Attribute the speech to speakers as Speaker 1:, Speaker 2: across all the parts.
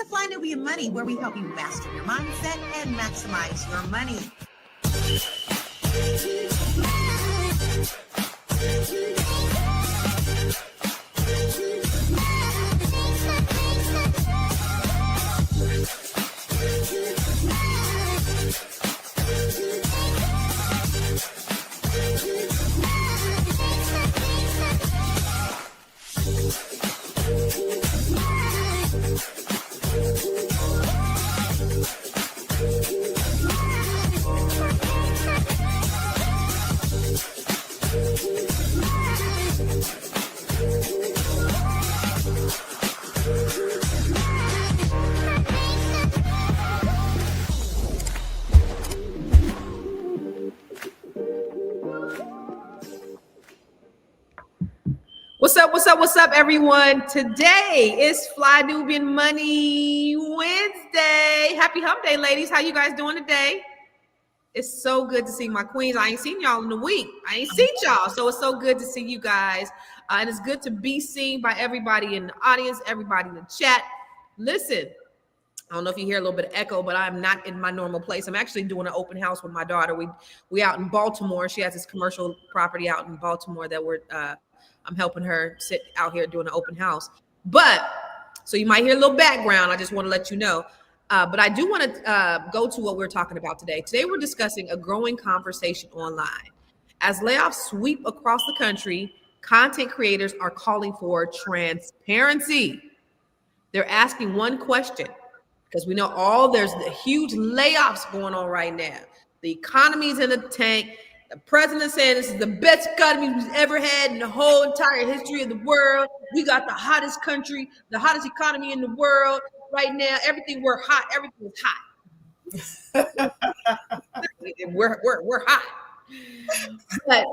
Speaker 1: to Fly Nubian Money, where we help you master your mindset and maximize your money.
Speaker 2: What's up, everyone? Today is Fly Nubian Money Wednesday. Happy hump day, ladies. How you guys doing today? It's so good to see my queens. I ain't seen y'all in a week. I ain't seen y'all. So it's so good to see you guys. And it's good to be seen by everybody in the audience, everybody in the chat. Listen, I don't know if you hear a little bit of echo, but I'm not in my normal place. I'm actually doing an open house with my daughter. We out in Baltimore. She has this commercial property out in Baltimore that I'm helping her sit out here doing an open house. But so you might hear a little background. I just want to let you know. But I do want to go to what we're talking about today. Today, we're discussing a growing conversation online. As layoffs sweep across the country, content creators are calling for transparency. They're asking one question, because we know there's the huge layoffs going on right now. The economy's in the tank. The president said this is the best economy we've ever had in the whole entire history of the world. We got the hottest country, the hottest economy in the world right now. Everything we're hot. Everything is hot. we're hot. But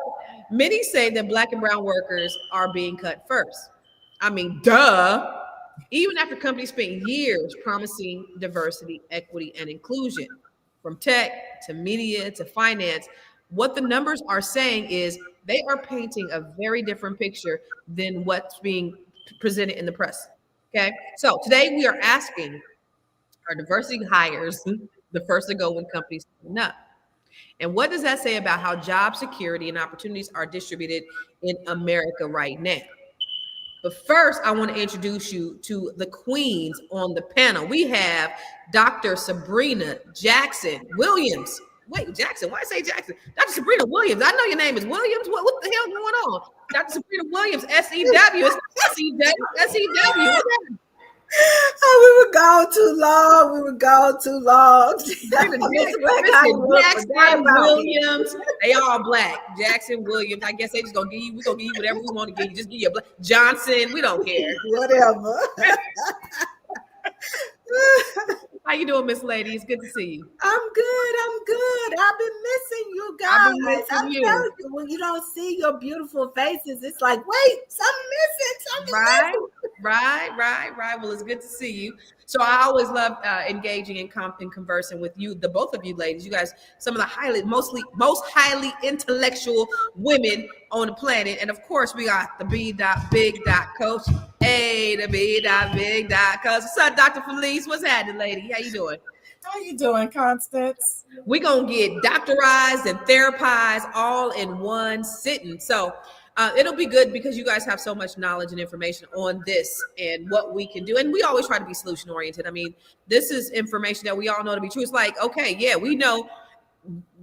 Speaker 2: many say that Black and brown workers are being cut first. I mean, duh. Even after companies spent years promising diversity, equity, and inclusion, from tech to media to finance, what the numbers are saying is they are painting a very different picture than what's being presented in the press. Okay. So today we are asking, are diversity hires the first to go when companies open up? And what does that say about how job security and opportunities are distributed in America right now? But first, I want to introduce you to the queens on the panel. We have Dr. Sabrina Jackson Williams. Wait, Jackson, why say Jackson? Dr. Sabrina Williams. I know your name is Williams. What the hell going on? Dr. Sabrina Williams, SEW. It's SEW.
Speaker 3: Oh, we were gone too long.
Speaker 2: Jackson Williams. They all Black. Jackson Williams. I guess they just we're gonna give you whatever we want to give you. Just give you a Black. Johnson. We don't care.
Speaker 3: Whatever.
Speaker 2: How you doing, Miss Lady? It's good to see you.
Speaker 3: I'm good. I've been missing you guys.
Speaker 2: I've been missing you.
Speaker 3: When you don't see your beautiful faces, it's like, wait, something missing.
Speaker 2: Right. Well, it's good to see you. So I always love engaging and conversing with you, the both of you ladies. You guys, some of the most highly intellectual women on the planet. And of course, we got the B.Big Coach. Hey, the Big Coach. What's up, Dr. Felice? What's happening, lady? How you doing?
Speaker 4: How you doing, Constance?
Speaker 2: We're going to get doctorized and therapized all in one sitting. So it'll be good because you guys have so much knowledge and information on this and what we can do. And we always try to be solution oriented. I mean, this is information that we all know to be true. It's like, okay, yeah, we know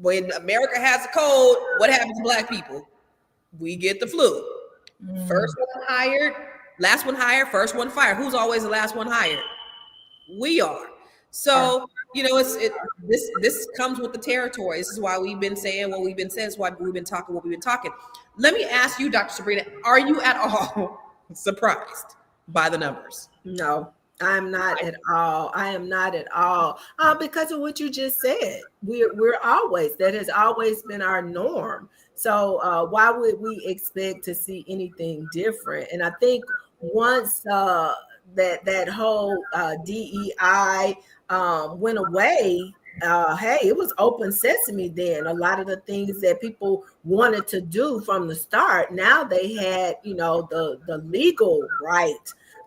Speaker 2: when America has a cold, what happens to Black people? We get the flu. First one hired, last one hired, first one fired. Who's always the last one hired? We are. So, you know, this comes with the territory. This is why we've been saying what we've been saying. This is why we've been talking what we've been talking. Let me ask you, Dr. Sabrina, are you at all surprised by the numbers?
Speaker 3: No, I'm not at all. I am not at all. Because of what you just said. We're always, that has always been our norm. So why would we expect to see anything different? And I think once that whole DEI went away, hey, it was open sesame then. A lot of the things that people wanted to do from the start. Now they had, the legal right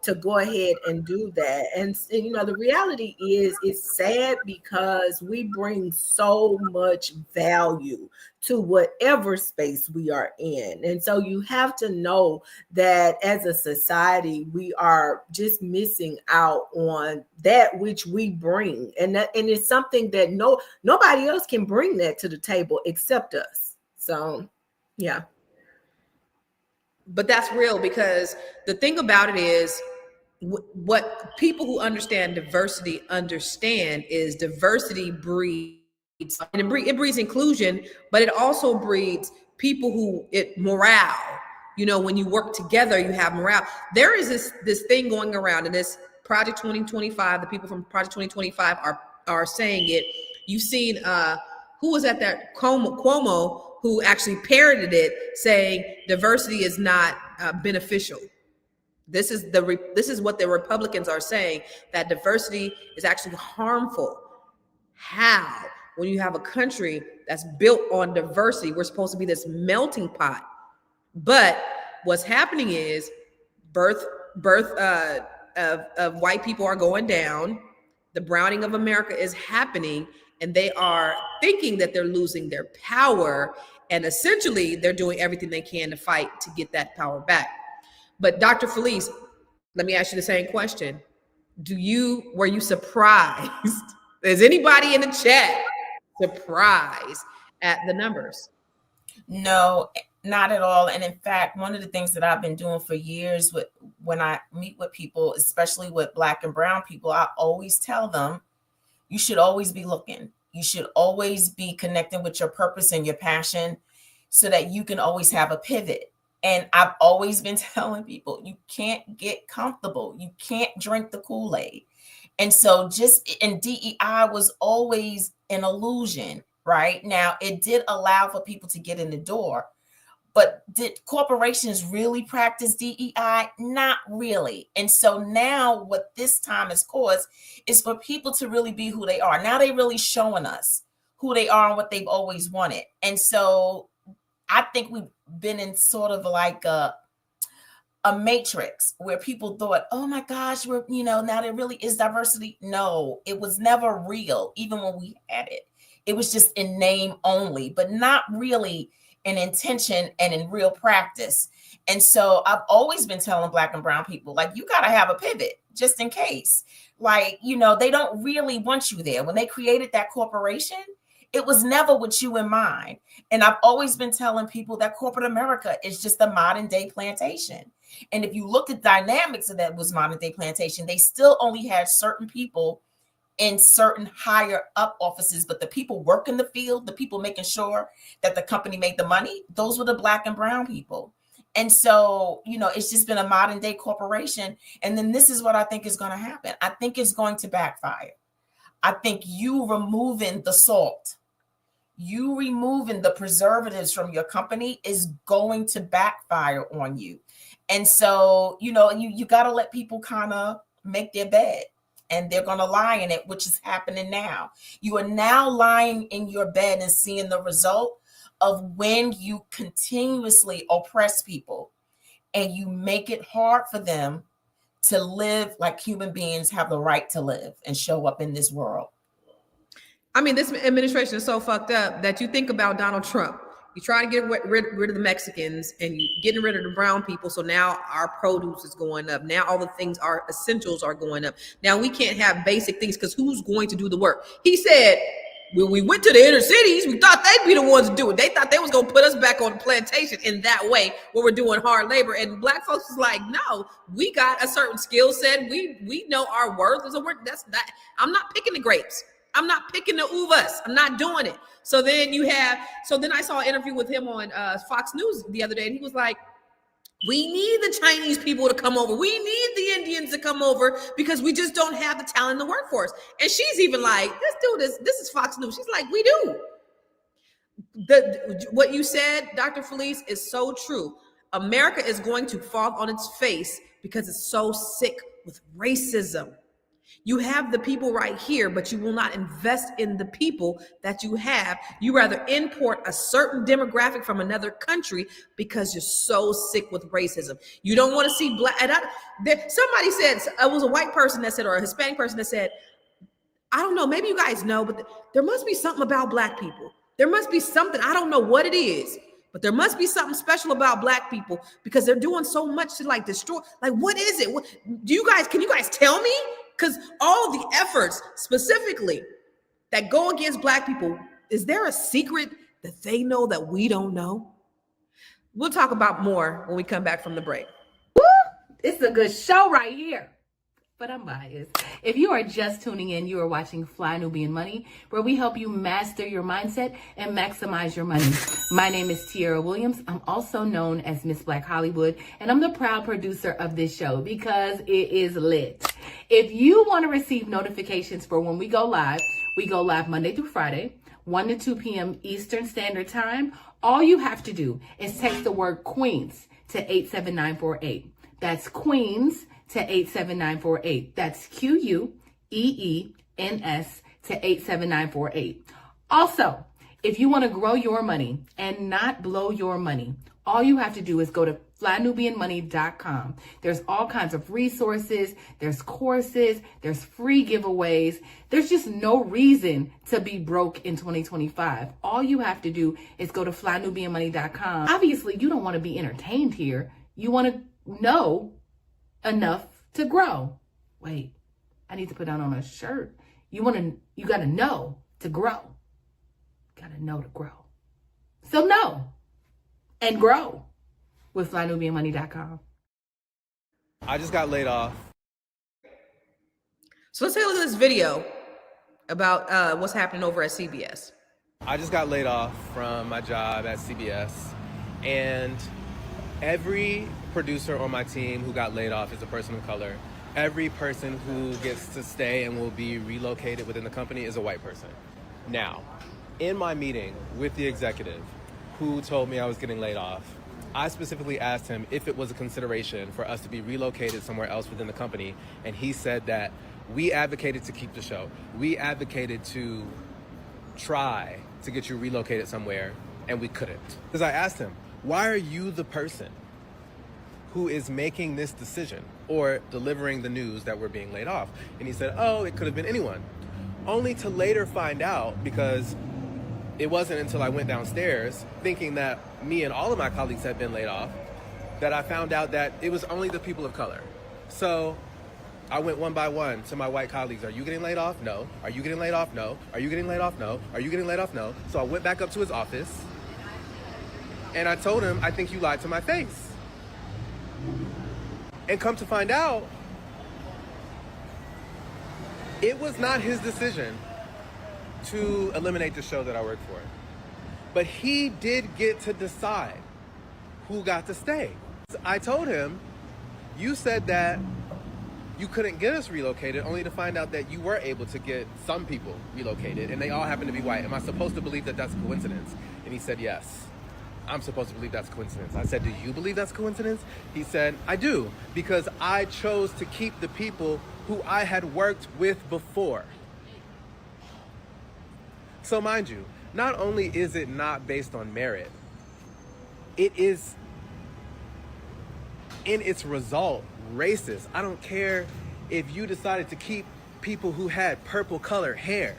Speaker 3: to go ahead and do that. And the reality is, it's sad because we bring so much value to whatever space we are in. And so you have to know that as a society, we are just missing out on that which we bring. And it's something that nobody else can bring that to the table except us. So, yeah.
Speaker 2: But that's real, because the thing about it is, what people who understand diversity understand is diversity breeds, and it breeds inclusion, but it also breeds people morale. When you work together, you have morale. There is this thing going around, and this Project 2025, the people from Project 2025 are saying it. You've seen who was at that Cuomo, who actually parroted it, saying diversity is not beneficial. This is what the Republicans are saying, that diversity is actually harmful. How? When you have a country that's built on diversity, we're supposed to be this melting pot. But what's happening is birth of white people are going down. The browning of America is happening, and they are thinking that they're losing their power. And essentially, they're doing everything they can to fight to get that power back. But Dr. Felice, let me ask you the same question. Were you surprised? Is anybody in the chat surprised at the numbers?
Speaker 4: No, not at all. And in fact, one of the things that I've been doing for years when I meet with people, especially with Black and brown people, I always tell them, you should always be looking. You should always be connecting with your purpose and your passion so that you can always have a pivot. And I've always been telling people, you can't get comfortable. You can't drink the Kool-Aid. And so and DEI was always an illusion, right? Now, it did allow for people to get in the door, but did corporations really practice DEI? Not really. And so now what this time has caused is for people to really be who they are. Now they're really showing us who they are and what they've always wanted. And so I think we've been in sort of like a matrix where people thought, oh my gosh, now there really is diversity. No, it was never real. Even when we had it, it was just in name only, but not really in intention and in real practice. And so I've always been telling Black and brown people, like, you got to have a pivot just in case. Like, they don't really want you there. When they created that corporation, it was never with you in mind. And I've always been telling people that corporate America is just a modern day plantation. And if you look at dynamics of that was modern day plantation, they still only had certain people in certain higher up offices, but the people working the field, the people making sure that the company made the money, those were the Black and brown people. And so, it's just been a modern day corporation. And then this is what I think is going to happen. I think it's going to backfire. I think you removing the salt, you removing the preservatives from your company is going to backfire on you. And so, you got to let people kind of make their bed, and they're going to lie in it, which is happening now. You are now lying in your bed and seeing the result of when you continuously oppress people and you make it hard for them to live like human beings have the right to live and show up in this world.
Speaker 2: I mean, this administration is so fucked up that you think about Donald Trump. You try to get rid of the Mexicans and you getting rid of the brown people. So now our produce is going up. Now all the things, our essentials are going up. Now we can't have basic things because who's going to do the work? He said, when we went to the inner cities, we thought they'd be the ones to do it. They thought they was going to put us back on the plantation in that way where we're doing hard labor. And Black folks is like, no, we got a certain skill set. We know our worth. So I'm not picking the grapes. I'm not picking the uvas. I'm not doing it. So then I saw an interview with him on Fox News the other day, and he was like, we need the Chinese people to come over. We need the Indians to come over because we just don't have the talent in the workforce. And she's even like, this is Fox News. She's like, we do. What you said, Dr. Felice, is so true. America is going to fall on its face because it's so sick with racism. You have the people right here, but you will not invest in the people that you have. You rather import a certain demographic from another country because you're so sick with racism. You don't want to see black. And somebody said, it was a white person that said, or a Hispanic person that said, I don't know, maybe you guys know, but there must be something about black people. There must be something, I don't know what it is, but there must be something special about black people because they're doing so much to like destroy. Like, what is it? Can you guys tell me? Because all the efforts specifically that go against black people, is there a secret that they know that we don't know? We'll talk about more when we come back from the break.
Speaker 5: Woo! It's a good show right here. But I'm biased. If you are just tuning in, you are watching Fly Nubian Money, where we help you master your mindset and maximize your money. My name is Tiara Williams. I'm also known as Miss Black Hollywood, and I'm the proud producer of this show because it is lit. If you want to receive notifications for when we go live Monday through Friday, 1 to 2 p.m. Eastern Standard Time. All you have to do is text the word Queens to 87948. That's Queens to 87948. That's QUEENS to 87948. Also, if you want to grow your money and not blow your money, all you have to do is go to flynubianmoney.com. There's all kinds of resources, there's courses, there's free giveaways. There's just no reason to be broke in 2025. All you have to do is go to flynubianmoney.com. Obviously, you don't want to be entertained here. You want to know enough to grow. Wait, I need to put that on a shirt. You got to know to grow. Got to know to grow. So know and grow with flynubianmoney.com.
Speaker 6: I just got laid off.
Speaker 2: So let's take a look at this video about what's happening over at CBS.
Speaker 6: I just got laid off from my job at CBS, and every producer on my team who got laid off is a person of color. Every person who gets to stay and will be relocated within the company is a white person. Now, in my meeting with the executive who told me I was getting laid off, I specifically asked him if it was a consideration for us to be relocated somewhere else within the company, and he said that we advocated to keep the show. We advocated to try to get you relocated somewhere, and we couldn't. Because I asked him, why are you the person who is making this decision or delivering the news that we're being laid off? And he said, oh, it could have been anyone. Only to later find out, because it wasn't until I went downstairs thinking that me and all of my colleagues had been laid off, that I found out that it was only the people of color. So I went one by one to my white colleagues. Are you getting laid off? No. Are you getting laid off? No. Are you getting laid off? No. Are you getting laid off? No. So I went back up to his office and I told him, I think you lied to my face. And come to find out, it was not his decision to eliminate the show that I worked for. But he did get to decide who got to stay. I told him, you said that you couldn't get us relocated, only to find out that you were able to get some people relocated, and they all happen to be white. Am I supposed to believe that that's a coincidence? And he said, yes. I'm supposed to believe that's a coincidence. I said, do you believe that's a coincidence? He said, I do, because I chose to keep the people who I had worked with before. So mind you, not only is it not based on merit, it is in its result racist. I don't care if you decided to keep people who had purple colored hair.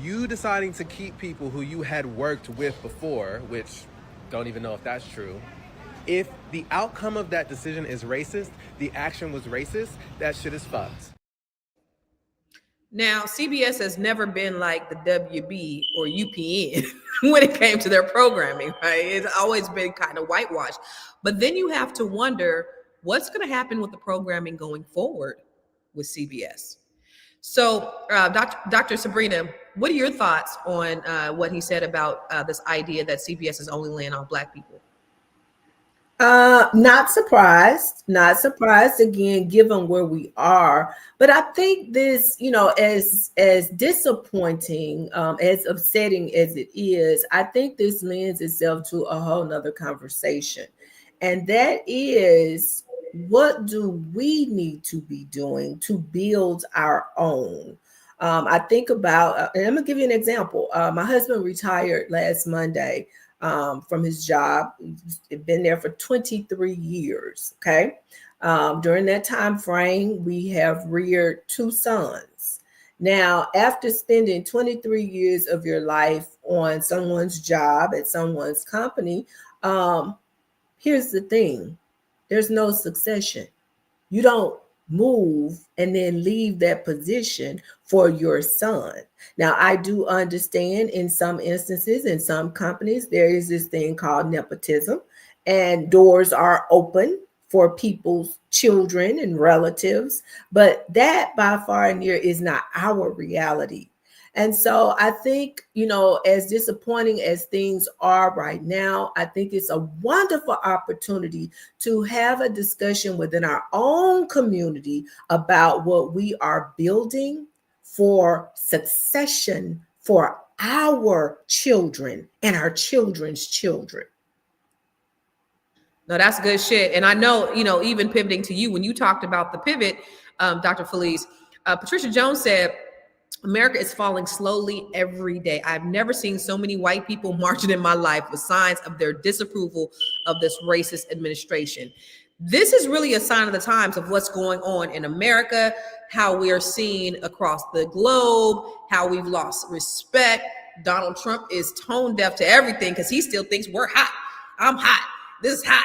Speaker 6: You deciding to keep people who you had worked with before, which don't even know if that's true. If the outcome of that decision is racist, the action was racist, that shit is fucked.
Speaker 2: Now, CBS has never been like the WB or UPN when it came to their programming, right? It's always been kind of whitewashed. But then you have to wonder what's going to happen with the programming going forward with CBS. So, Dr. Sabrina, what are your thoughts on what he said about this idea that CBS is only laying off Black people?
Speaker 3: Not surprised again, given where we are. But I think this, as disappointing, as upsetting as it is, I think this lends itself to a whole nother conversation. And that is, what do we need to be doing to build our own? I think about, and I'm gonna give you an example. My husband retired last Monday from his job. He's been there for 23 years. Okay. During that time frame, we have reared 2 sons. Now, after spending 23 years of your life on someone's job at someone's company, here's the thing. There's no succession. You don't move and then leave that position for your son. Now, I do understand in some instances, in some companies, there is this thing called nepotism, and doors are open for people's children and relatives, but that by far and near is not our reality. And so I think, as disappointing as things are right now, I think it's a wonderful opportunity to have a discussion within our own community about what we are building for succession for our children and our children's children.
Speaker 2: No, that's good shit. And I know, even pivoting to you, when you talked about the pivot, Dr. Felice, Patricia Jones said, America is falling slowly every day. I've never seen so many white people marching in my life with signs of their disapproval of this racist administration. This is really a sign of the times of what's going on in America, how we are seen across the globe, how we've lost respect. Donald Trump is tone deaf to everything because he still thinks we're hot. I'm hot. This is hot.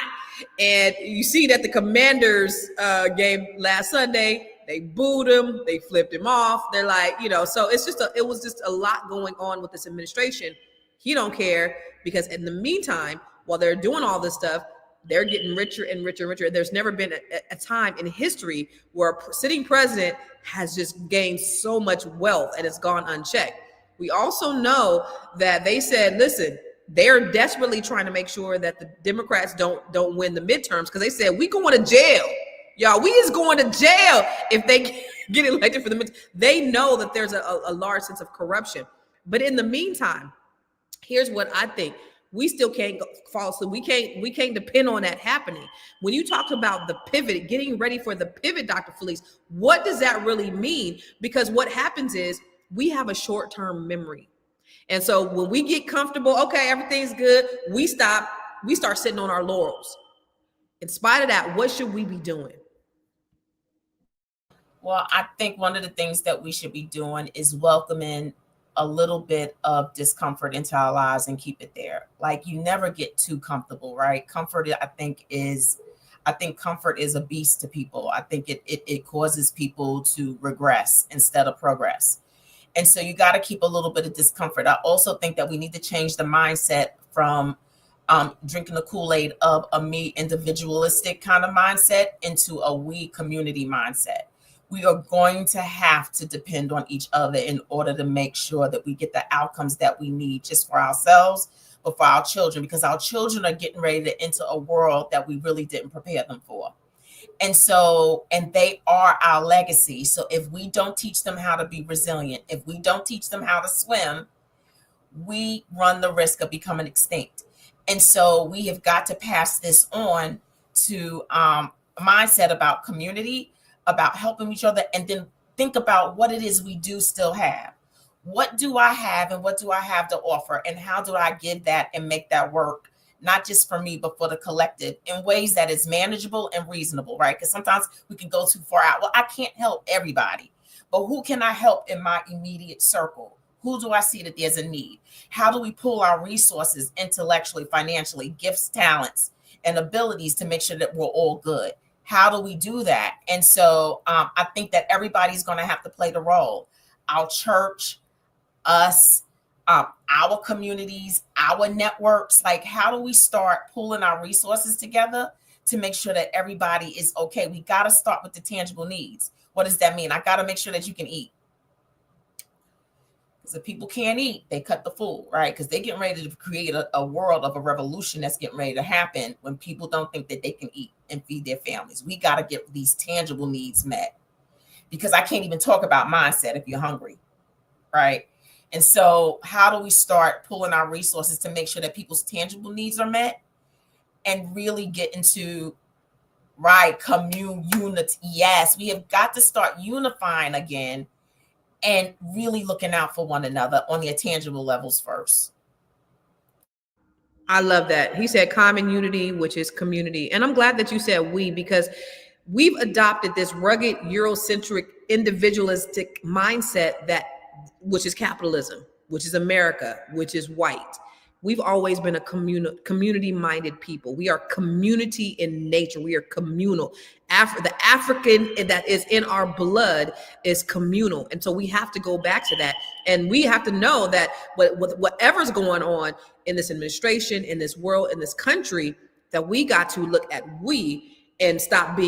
Speaker 2: And you see that the Commanders game last Sunday, they booed him, they flipped him off. They're like, so it was just a lot going on with this administration. He don't care because in the meantime, while they're doing all this stuff, they're getting richer and richer and richer. There's never been a time in history where a sitting president has just gained so much wealth and it's gone unchecked. We also know that they said, listen, they're desperately trying to make sure that the Democrats don't win the midterms because they said we going to jail. Y'all, we is going to jail if they get elected for the midterms. They know that there's a large sense of corruption. But in the meantime, here's what I think. We still can't fall asleep. We can't depend on that happening. When you talk about the pivot, getting ready for the pivot, Dr. Felice, what does that really mean? Because what happens is we have a short-term memory. And so when we get comfortable, okay, everything's good, we start sitting on our laurels. In spite of that, what should we be doing?
Speaker 4: Well, I think one of the things that we should be doing is welcoming a little bit of discomfort into our lives and keep it there. Like, you never get too comfortable, right? Comfort, I think comfort is a beast to people. I think it causes people to regress instead of progress. And so you got to keep a little bit of discomfort. I also think that we need to change the mindset from drinking the Kool-Aid of a me individualistic kind of mindset into a we community mindset. We are going to have to depend on each other in order to make sure that we get the outcomes that we need just for ourselves, but for our children, because our children are getting ready to enter a world that we really didn't prepare them for. And they are our legacy. So if we don't teach them how to be resilient, if we don't teach them how to swim, we run the risk of becoming extinct. And so we have got to pass this on to a mindset about community, about helping each other, and then think about what it is we do still have. What do I have and what do I have to offer? And how do I give that and make that work, not just for me, but for the collective in ways that is manageable and reasonable, right? Because sometimes we can go too far out. Well, I can't help everybody, but who can I help in my immediate circle? Who do I see that there's a need? How do we pull our resources intellectually, financially, gifts, talents, and abilities to make sure that we're all good? How do we do that? And so I think that everybody's going to have to play the role. Our church, us, our communities, our networks. Like, how do we start pulling our resources together to make sure that everybody is okay? We got to start with the tangible needs. What does that mean? I got to make sure that you can eat. Because if people can't eat, they cut the food, right? Because they're getting ready to create a world of a revolution that's getting ready to happen when people don't think that they can eat and feed their families. We got to get these tangible needs met, because I can't even talk about mindset if you're hungry, right? And so how do we start pulling our resources to make sure that people's tangible needs are met and really get into Right. Unity. Yes. We have got to start unifying again and really looking out for one another on the tangible levels first.
Speaker 2: I love that. He said common unity, which is community. And I'm glad that you said we, because we've adopted this rugged Eurocentric individualistic mindset which is capitalism, which is America, which is white. We've always been a community-minded people. We are community in nature. We are communal. The African that is in our blood is communal. And so we have to go back to that. And we have to know that whatever's going on in this administration, in this world, in this country, that we got to look at and stop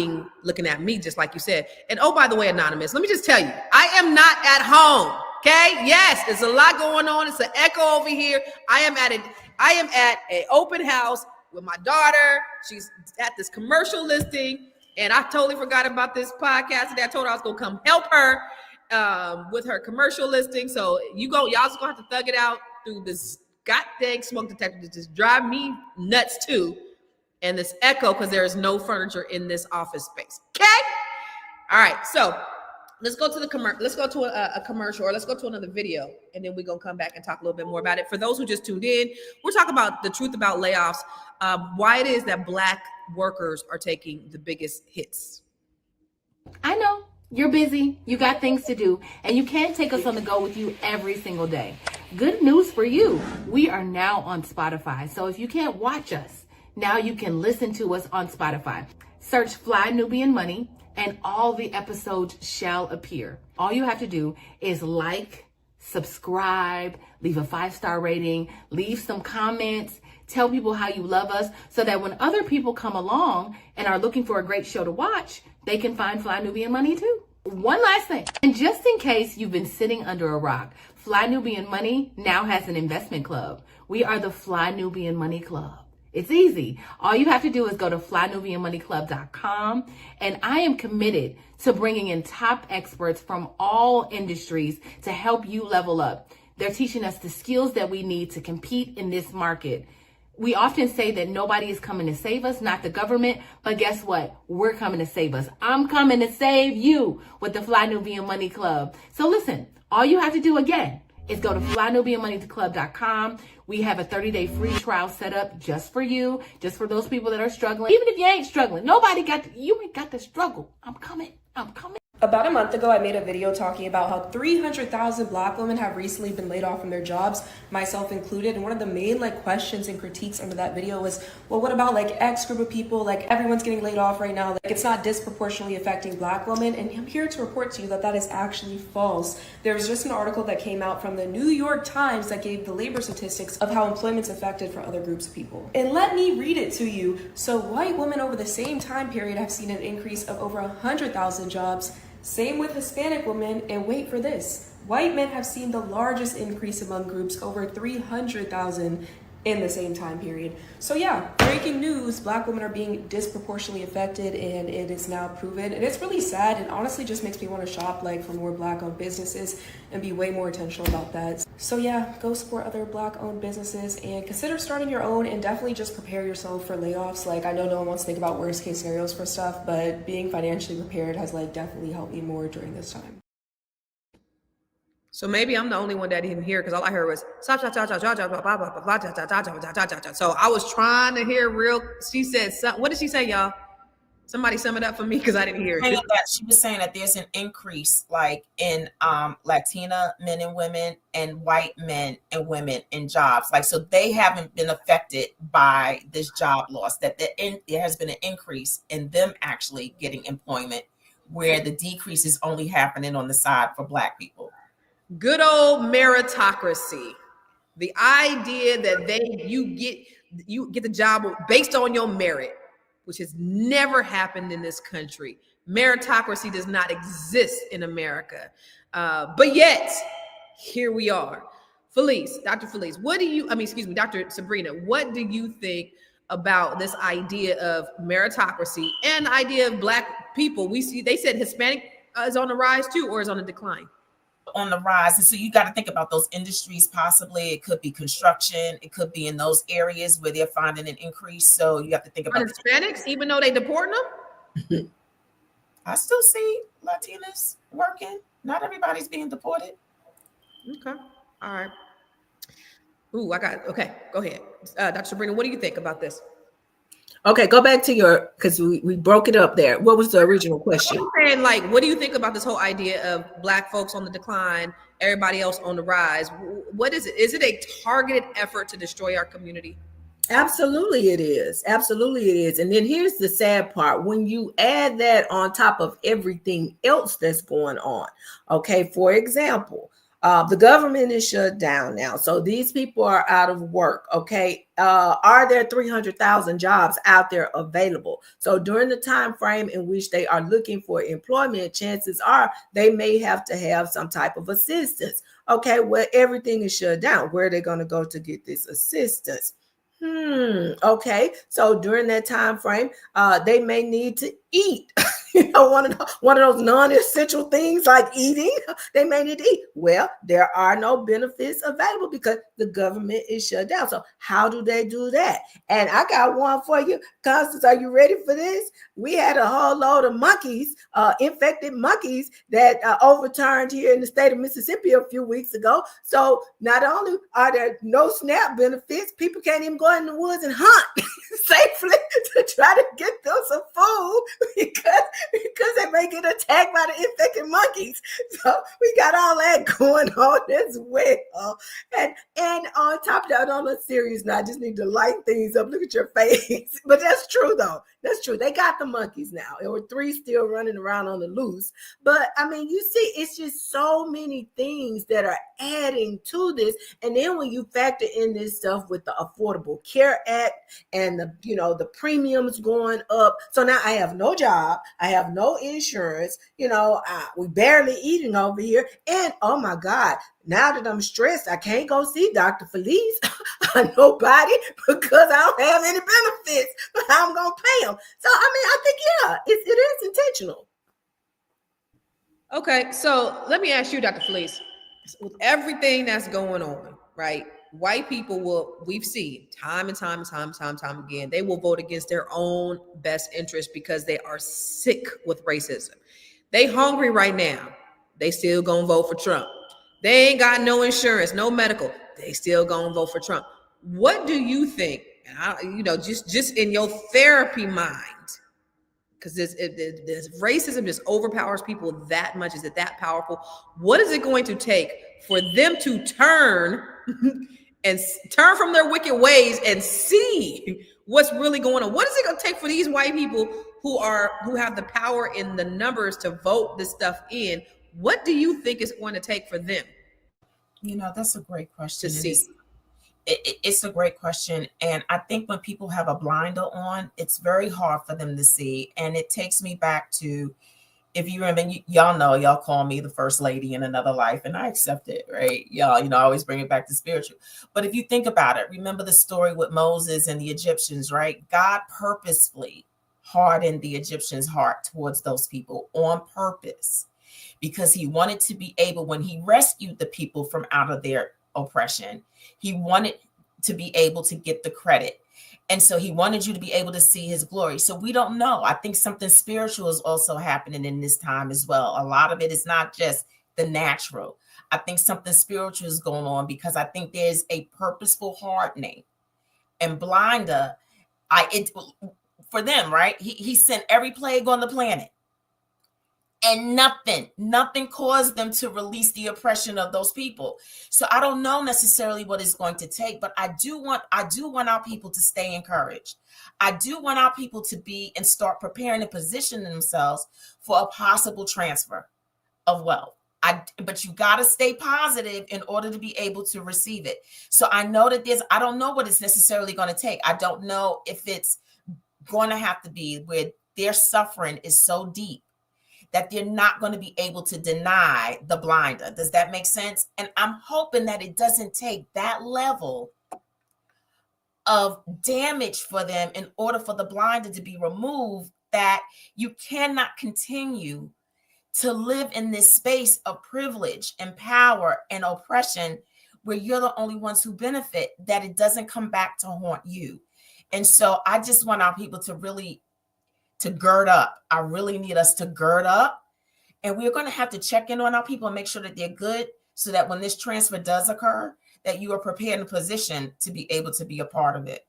Speaker 2: looking at me, just like you said. And oh, by the way, Anonymous, let me just tell you, I am not at home. Okay. Yes, there's a lot going on. It's an echo over here. I am at an open house with my daughter. She's at this commercial listing, and I totally forgot about this podcast today. I told her I was gonna come help her with her commercial listing. So y'all just gonna have to thug it out through this goddamn smoke detector that just drive me nuts too, and this echo because there is no furniture in this office space. Okay. All right. So let's go to a commercial, or let's go to another video, and then we're going to come back and talk a little bit more about it. For those who just tuned in, we're talking about the truth about layoffs, why it is that Black workers are taking the biggest hits.
Speaker 5: I know you're busy, you got things to do, and you can't take us on the go with you every single day. Good news for you. We are now on Spotify. So if you can't watch us, now you can listen to us on Spotify. Search Fly Nubian Money, and all the episodes shall appear. All you have to do is like, subscribe, leave a 5-star rating, leave some comments, tell people how you love us, so that when other people come along and are looking for a great show to watch, they can find Fly Nubian Money too. One last thing, and just in case you've been sitting under a rock, Fly Nubian Money now has an investment club. We are the Fly Nubian Money Club. It's easy. All you have to do is go to flynubianmoneyclub.com, and I am committed to bringing in top experts from all industries to help you level up. They're teaching us the skills that we need to compete in this market. We often say that nobody is coming to save us, not the government, but guess what? We're coming to save us. I'm coming to save you with the Fly Nubian Money Club. So listen, all you have to do again is go to flynubianmoneyclub.com. We have a 30-day free trial set up just for you, just for those people that are struggling. Even if you ain't struggling, you ain't got to struggle. I'm coming.
Speaker 7: About a month ago, I made a video talking about how 300,000 Black women have recently been laid off from their jobs, myself included. And one of the main questions and critiques under that video was, well, what about X group of people? Everyone's getting laid off right now. It's not disproportionately affecting Black women. And I'm here to report to you that that is actually false. There was just an article that came out from the New York Times that gave the labor statistics of how employment's affected for other groups of people. And let me read it to you. So white women over the same time period have seen an increase of over 100,000 jobs. Same with Hispanic women, and wait for this, white men have seen the largest increase among groups, over 300,000 in the same time period. So yeah, breaking news, Black women are being disproportionately affected, and it is now proven. And it's really sad, and honestly just makes me want to shop for more Black-owned businesses and be way more intentional about that. So yeah, go support other Black-owned businesses and consider starting your own, and definitely just prepare yourself for layoffs. I know no one wants to think about worst case scenarios for stuff, but being financially prepared has definitely helped me more during this time.
Speaker 2: So maybe I'm the only one that didn't hear, because all I heard was so I was trying to hear she said, what did she say, y'all? Somebody sum it up for me, because I didn't hear it.
Speaker 4: She was saying that there's an increase in Latina men and women and white men and women in jobs. So they haven't been affected by this job loss, that there has been an increase in them actually getting employment, where the decrease is only happening on the side for Black people.
Speaker 2: Good old meritocracy. The idea that you get the job based on your merit, which has never happened in this country. Meritocracy does not exist in America. But yet, here we are. Dr. Felice, Dr. Sabrina, what do you think about this idea of meritocracy and the idea of Black people? They said Hispanic is on the rise too, or is on the decline?
Speaker 4: On the rise. And so you got to think about those industries. Possibly it could be construction, it could be in those areas where they're finding an increase. So you have to think about
Speaker 2: Hispanics, even though they deporting them.
Speaker 4: I still see Latinas working. Not everybody's being deported.
Speaker 2: Okay. All right. Ooh, okay, go ahead. Dr. Sabrina, what do you think about this?
Speaker 3: Okay, go back to your, because we broke it up there. What was the original question?
Speaker 2: I'm saying, like, what do you think about this whole idea of Black folks on the decline, everybody else on the rise? What is it? Is it a targeted effort to destroy our community?
Speaker 3: Absolutely it is. Absolutely it is. And then here's the sad part. When you add that on top of everything else that's going on, okay, for example, the government is shut down now. So these people are out of work, okay? Are there 300,000 jobs out there available? So during the time frame in which they are looking for employment, chances are they may have to have some type of assistance. Okay, well, everything is shut down. Where are they going to go to get this assistance? Okay. So during that time frame, they may need to eat. One of those non-essential things like eating. They may need to eat. Well, there are no benefits available because the government is shut down. So how do they do that? And I got one for you. Constance, are you ready for this? We had a whole load of monkeys, infected monkeys that overturned here in the state of Mississippi a few weeks ago. So not only are there no SNAP benefits, people can't even go in the woods and hunt safely to try to get them some food because they may get attacked by the infected monkeys. So we got all that going on as well. And on top of that, on a serious note, I just need to lighten things up. Look at your face. But that's true, though. That's true. They got the monkeys now. There were 3 still running around on the loose. But I mean, you see, it's just so many things that are adding to this. And then when you factor in this stuff with the Affordable Care Act and the premiums going up. So now I have no job. I have no insurance. We barely eating over here. And oh my God, now that I'm stressed, I can't go see Dr. Felice or nobody because I don't have any benefits. But I'm going to pay them. So, I mean, I think, yeah, it is intentional.
Speaker 2: Okay, so let me ask you, Dr. Felice, with everything that's going on, right? White people we've seen time and time again, they will vote against their own best interest because they are sick with racism. They hungry right now. They still gonna vote for Trump. They ain't got no insurance, no medical. They still gonna vote for Trump. What do you think? Just in your therapy mind, because this racism just overpowers people that much. Is it that powerful? What is it going to take for them to turn and turn from their wicked ways and see what's really going on? What is it going to take for these white people who have the power in the numbers to vote this stuff in? What do you think it's going to take for them?
Speaker 4: That's a great question.
Speaker 2: To see.
Speaker 4: It's a great question. And I think when people have a blinder on, it's very hard for them to see. And it takes me back to, if you remember, y'all know, y'all call me the first lady in another life, and I accept it, right? Y'all, I always bring it back to spiritual. But if you think about it, remember the story with Moses and the Egyptians, right? God purposefully hardened the Egyptians' heart towards those people on purpose, because he wanted to be able, when he rescued the people from out of their oppression, he wanted to be able to get the credit. And so he wanted you to be able to see his glory. So we don't know. I think something spiritual is also happening in this time as well. A lot of it is not just the natural. I think something spiritual is going on, because I think there's a purposeful hardening and blinder. For them, right? He sent every plague on the planet. And nothing caused them to release the oppression of those people. So I don't know necessarily what it's going to take, but I do want our people to stay encouraged. I do want our people to be and start preparing and positioning themselves for a possible transfer of wealth. But you got to stay positive in order to be able to receive it. So I know that I don't know what it's necessarily going to take. I don't know if it's going to have to be where their suffering is so deep that they're not going to be able to deny the blinder. Does that make sense? And I'm hoping that it doesn't take that level of damage for them in order for the blinder to be removed, that you cannot continue to live in this space of privilege and power and oppression where you're the only ones who benefit, that it doesn't come back to haunt you. And so I just want our people to really to gird up. I really need us to gird up. And we're going to have to check in on our people and make sure that they're good so that when this transfer does occur, that you are prepared in a position to be able to be a part of it.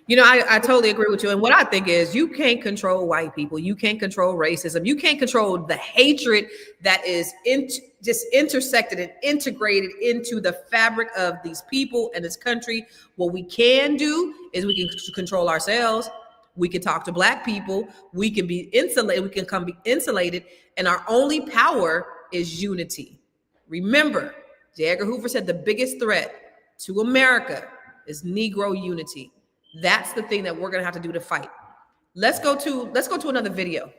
Speaker 2: You know, I totally agree with you. And what I think is you can't control white people. You can't control racism. You can't control the hatred that is just intersected and integrated into the fabric of these people and this country. What we can do is we can control ourselves. We can talk to Black people. We can be insulated. We can be insulated. And our only power is unity. Remember, J. Edgar Hoover said the biggest threat to America is Negro unity. That's the thing that we're going to have to do to fight. Let's go to another video.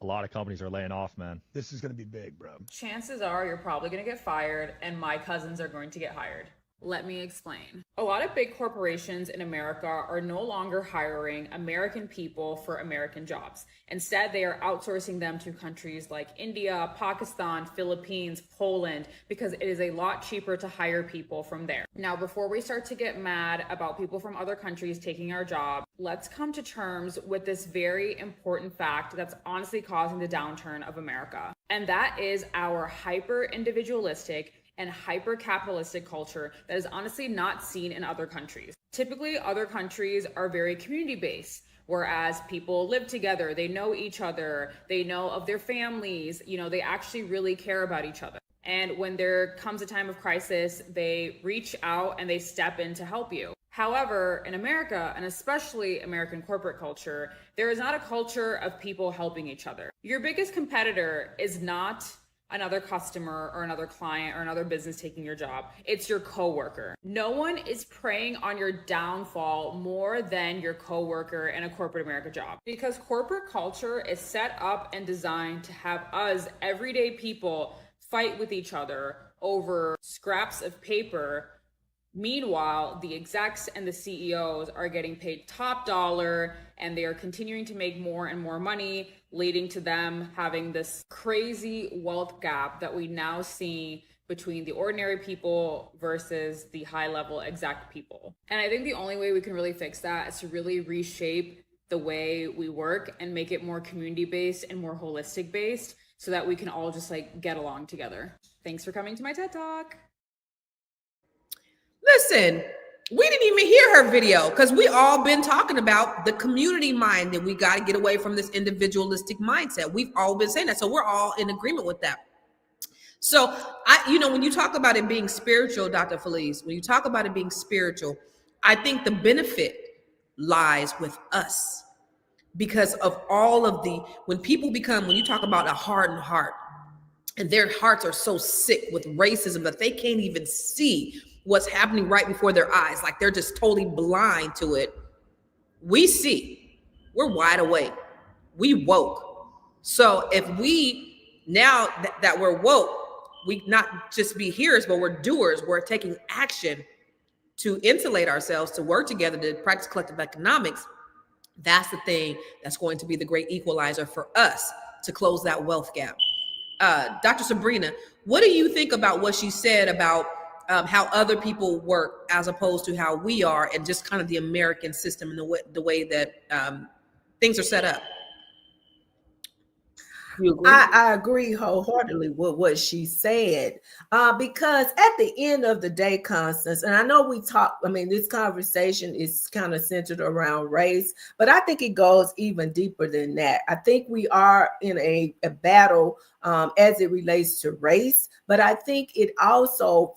Speaker 8: A lot of companies are laying off, man.
Speaker 9: This is going to be big, bro.
Speaker 10: Chances are you're probably going to get fired and my cousins are going to get hired. Let me explain. A lot of big corporations in America are no longer hiring American people for American jobs. Instead, they are outsourcing them to countries like India, Pakistan, Philippines, Poland, because it is a lot cheaper to hire people from there. Now, before we start to get mad about people from other countries taking our job, let's come to terms with this very important fact that's honestly causing the downturn of America. And that is our hyper-individualistic and hyper-capitalistic culture that is honestly not seen in other countries. Typically, other countries are very community-based, whereas people live together, they know each other, they know of their families, you know, they actually really care about each other. And when there comes a time of crisis, they reach out and they step in to help you. However, in America, and especially American corporate culture, there is not a culture of people helping each other. Your biggest competitor is not another customer or another client or another business taking your job. It's your coworker. No one is preying on your downfall more than your coworker in a corporate America job, because corporate culture is set up and designed to have us everyday people fight with each other over scraps of paper. Meanwhile, the execs and the CEOs are getting paid top dollar and they are continuing to make more and more money, leading to them having this crazy wealth gap that we now see between the ordinary people versus the high level exec people. And I think the only way we can really fix that is to really reshape the way we work and make it more community based and more holistic based so that we can all just like get along together. Thanks for coming to my TED Talk.
Speaker 2: Listen, we didn't even hear her video because we all been talking about the community mind and we got to get away from this individualistic mindset. We've all been saying that. So we're all in agreement with that. So when you talk about it being spiritual, Dr. Felice, when you talk about it being spiritual, I think the benefit lies with us because of all of when you talk about a hardened heart and their hearts are so sick with racism that they can't even see what's happening right before their eyes. Like they're just totally blind to it. We see, we're wide awake. We woke. So if we, now that we're woke, we not just be hearers, but we're doers. We're taking action to insulate ourselves, to work together, to practice collective economics. That's the thing that's going to be the great equalizer for us to close that wealth gap. Dr. Sabrina, what do you think about what she said about how other people work as opposed to how we are, and just kind of the American system and the way that things are set up?
Speaker 3: You agree? I agree wholeheartedly with what she said, because at the end of the day, Constance, and I know this conversation is kind of centered around race, but I think it goes even deeper than that. I think we are in a battle as it relates to race, but I think it also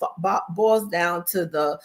Speaker 3: boils down to the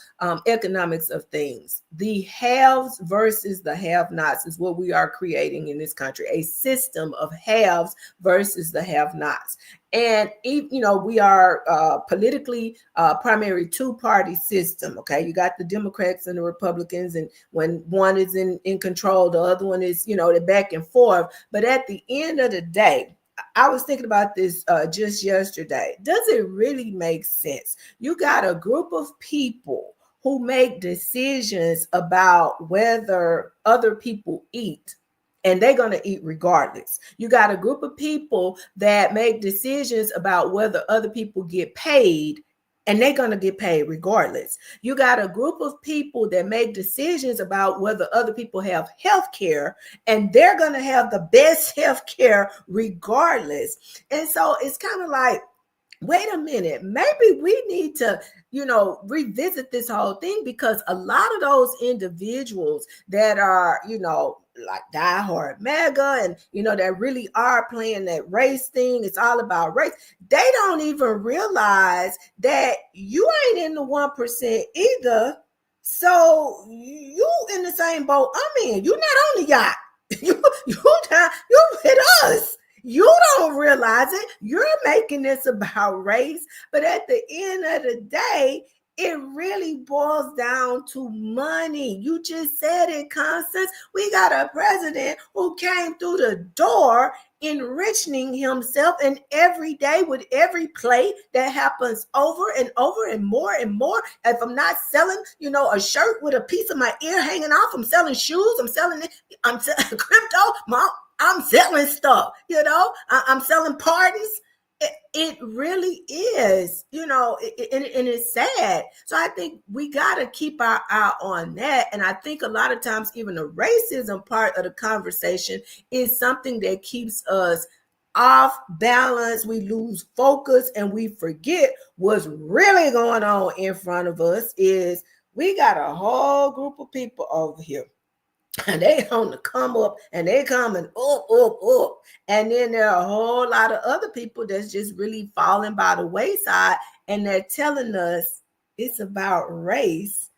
Speaker 3: economics of things. The haves versus the have-nots is what we are creating in this country, a system of haves versus the have-nots. And, we are politically primary two-party system, okay? You got the Democrats and the Republicans, and when one is in control, the other one is, they're back and forth. But at the end of the day, I was thinking about this just yesterday. Does it really make sense? You got a group of people who make decisions about whether other people eat, and they're going to eat regardless. You got a group of people that make decisions about whether other people get paid, and they're going to pay regardless. You got a group of people that make decisions about whether other people get paid, and they're going to pay regardless. You got a group of people that make decisions about whether other people eat, and they're going to eat regardless. You got a group of people that make decisions about whether other people get paid, and they're going to get paid regardless. You got a group of people that make decisions about whether other people have health care, and they're going to have the best health care regardless. And so it's kind of like, wait a minute, maybe we need to, revisit this whole thing, because a lot of those individuals that are, like diehard MAGA and, that really are playing that race thing, it's all about race. They don't even realize that you ain't in the 1% either. So you in the same boat I'm in. You're not on the yacht. You with us. You don't realize it. You're making this about race. But at the end of the day, it really boils down to money. You just said it, Constance. We got a president who came through the door enriching himself, and every day with every play that happens over and over and more and more. If I'm not selling, a shirt with a piece of my ear hanging off, I'm selling shoes, I'm selling crypto, I'm selling stuff, I'm selling pardons. It really is, and it's sad. So I think we got to keep our eye on that. And I think a lot of times even the racism part of the conversation is something that keeps us off balance. We lose focus and we forget what's really going on in front of us. Is we got a whole group of people over here, and they on the come up, and they coming up. And then there are a whole lot of other people that's just really falling by the wayside, and they're telling us it's about race.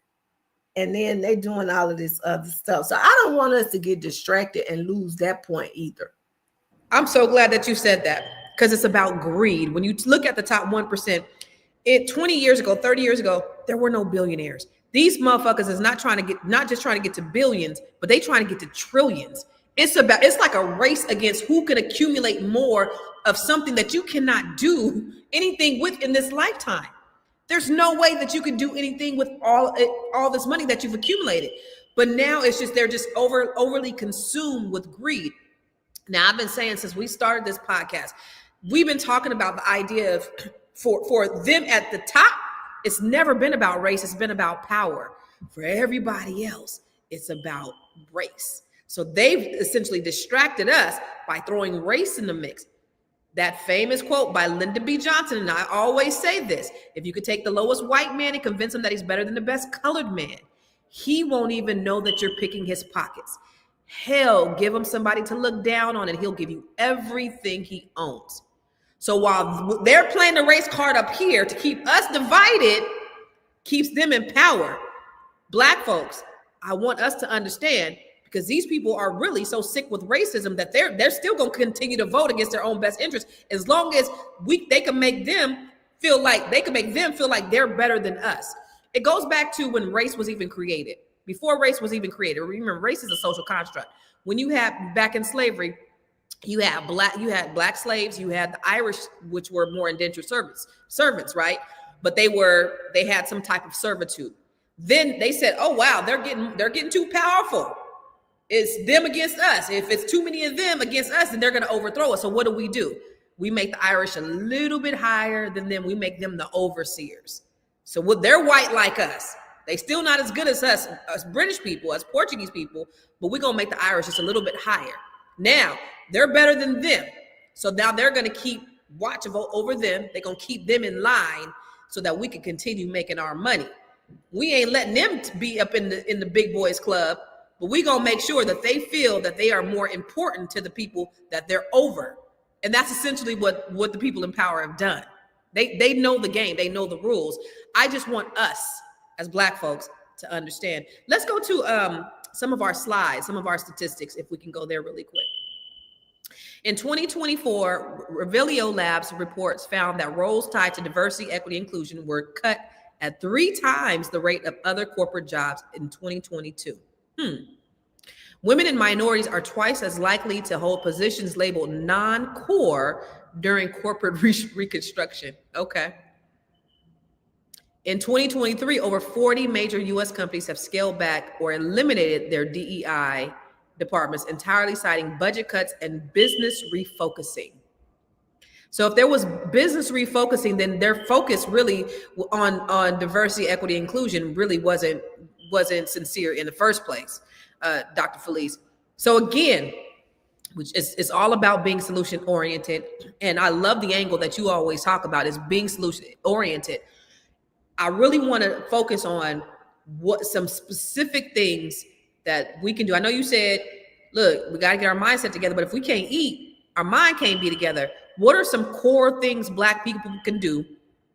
Speaker 3: And then they're doing all of this other stuff. So I don't want us to get distracted and lose that point either.
Speaker 2: I'm so glad that you said that, because it's about greed. When you look at the top 1%, 20 years ago, 30 years ago, there were no billionaires. These motherfuckers is not just trying to get to billions, but they trying to get to trillions. It's like a race against who can accumulate more of something that you cannot do anything with in this lifetime. There's no way that you can do anything with all this money that you've accumulated. But now it's just, they're just overly consumed with greed. Now, I've been saying since we started this podcast, we've been talking about the idea of for them at the top, it's never been about race. It's been about power. For everybody else, it's about race. So they've essentially distracted us by throwing race in the mix. That famous quote by Lyndon B. Johnson, and I always say this: if you could take the lowest white man and convince him that he's better than the best colored man, he won't even know that you're picking his pockets. Hell, give him somebody to look down on, and he'll give you everything he owns. So while they're playing the race card up here to keep us divided, keeps them in power. Black folks, I want us to understand, because these people are really so sick with racism that they're still going to continue to vote against their own best interest, as long as they can make them feel like they're better than us. It goes back to when race was even created. Before race was even created, remember, race is a social construct. When you had back in slavery, you had black slaves, you had the Irish, which were more indentured servants, right? But they had some type of servitude. Then they said, oh wow, they're getting too powerful. It's them against us. If it's too many of them against us, then they're going to overthrow us. So what do? We make the Irish a little bit higher than them. We make them the overseers. So they're white like us. They still not as good as us British people, as Portuguese people, but we're going to make the Irish just a little bit higher. Now, they're better than them. So now they're going to keep watch over them. They're going to keep them in line so that we can continue making our money. We ain't letting them be up in the big boys club, but we going to make sure that they feel that they are more important to the people that they're over. And that's essentially what the people in power have done. They know the game. They know the rules. I just want us as Black folks to understand. Let's go to some of our slides, some of our statistics, if we can go there really quick. In 2024, Revelio Labs reports found that roles tied to diversity, equity, inclusion were cut at 3 times the rate of other corporate jobs in 2022. Women and minorities are twice as likely to hold positions labeled non-core during corporate reconstruction. Okay. In 2023, over 40 major U.S. companies have scaled back or eliminated their DEI departments, entirely citing budget cuts and business refocusing. So if there was business refocusing, then their focus really on diversity, equity, inclusion really wasn't sincere in the first place, Dr. Felice. So again, which is it's all about being solution oriented, and I love the angle that you always talk about is being solution oriented. I really want to focus on what some specific things that we can do. I know you said, look, we got to get our mindset together, but if we can't eat, our mind can't be together. What are some core things Black people can do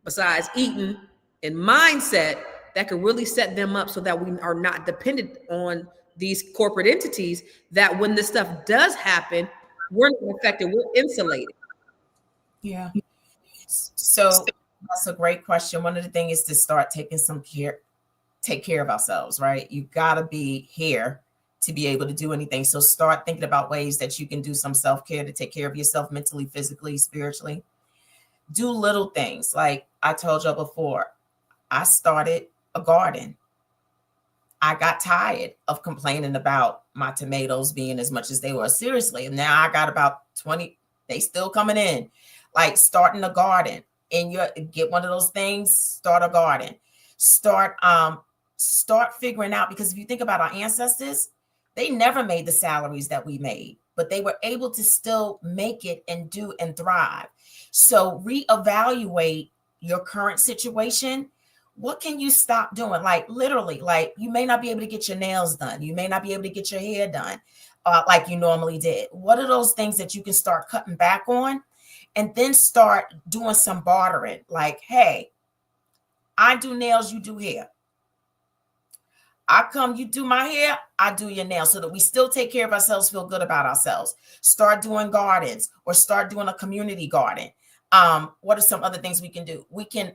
Speaker 2: besides eating and mindset that could really set them up so that we are not dependent on these corporate entities, that when this stuff does happen, we're not affected, we're insulated?
Speaker 4: Yeah. So that's a great question. One of the things is to start taking take care of ourselves, right? You got to be here to be able to do anything. So start thinking about ways that you can do some self-care to take care of yourself mentally, physically, spiritually. Do little things. Like I told you before, I started a garden. I got tired of complaining about my tomatoes being as much as they were. Seriously. And now I got about 20, they still coming in. Like starting a garden. And you get one of those things, start a garden. Start figuring out, because if you think about our ancestors, they never made the salaries that we made, but they were able to still make it and do and thrive. So reevaluate your current situation. What can you stop doing? Like literally, like you may not be able to get your nails done. You may not be able to get your hair done like you normally did. What are those things that you can start cutting back on? And then start doing some bartering. Like, hey, I do nails, you do hair. I come, you do my hair, I do your nails, so that we still take care of ourselves, feel good about ourselves. Start doing gardens or start doing a community garden. What are some other things we can do? We can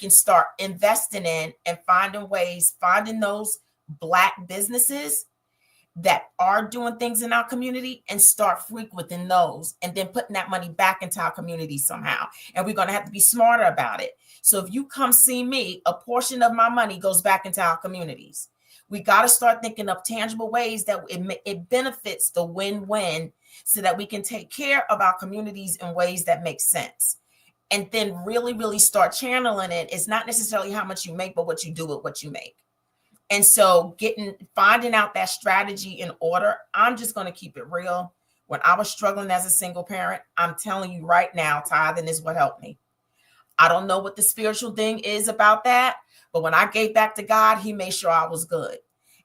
Speaker 4: start investing in and finding those Black businesses that are doing things in our community and start frequenting those and then putting that money back into our community somehow. And we're going to have to be smarter about it. So if you come see me, a portion of my money goes back into our communities. We got to start thinking of tangible ways that it benefits the win-win so that we can take care of our communities in ways that make sense. And then really, really start channeling it. It's not necessarily how much you make, but what you do with what you make. And so finding out that strategy in order. I'm just going to keep it real. When I was struggling as a single parent, I'm telling you right now, tithing is what helped me. I don't know what the spiritual thing is about that, but when I gave back to God, he made sure I was good.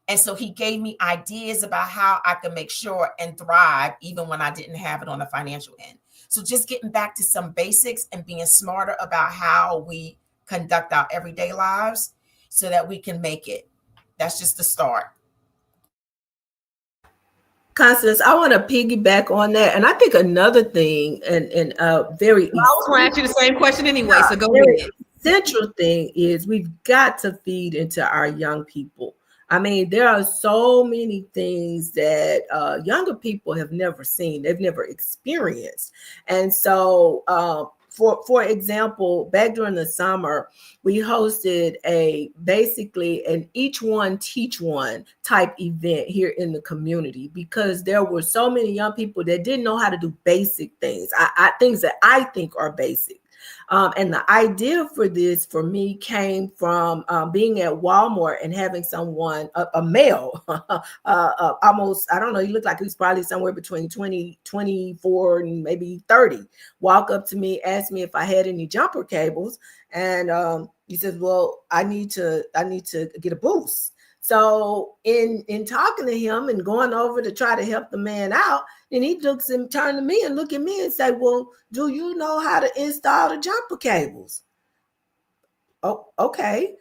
Speaker 4: And so he gave me ideas about how I could make sure and thrive even when I didn't have it on the financial end. So just getting back to some basics and being smarter about how we conduct our everyday lives so that we can make it. That's just the start.
Speaker 3: Constance, I want to piggyback on that. And I think another thing, and very
Speaker 2: I was going to ask you the same question anyway, so go ahead.
Speaker 3: Central thing is we've got to feed into our young people. I mean, there are so many things that younger people have never seen, they've never experienced. And so for example, back during the summer, we hosted basically an each one teach one type event here in the community, because there were so many young people that didn't know how to do basic things, things that I think are basic. And the idea for this, for me, came from being at Walmart and having someone, a male, almost, I don't know, he looked like he was probably somewhere between 24 and maybe 30, walk up to me, ask me if I had any jumper cables. And he says, well, I need to get a boost. So in talking to him and going over to try to help the man out, and he looks and turn to me and look at me and say, well, do you know how to install the jumper cables? Oh, okay.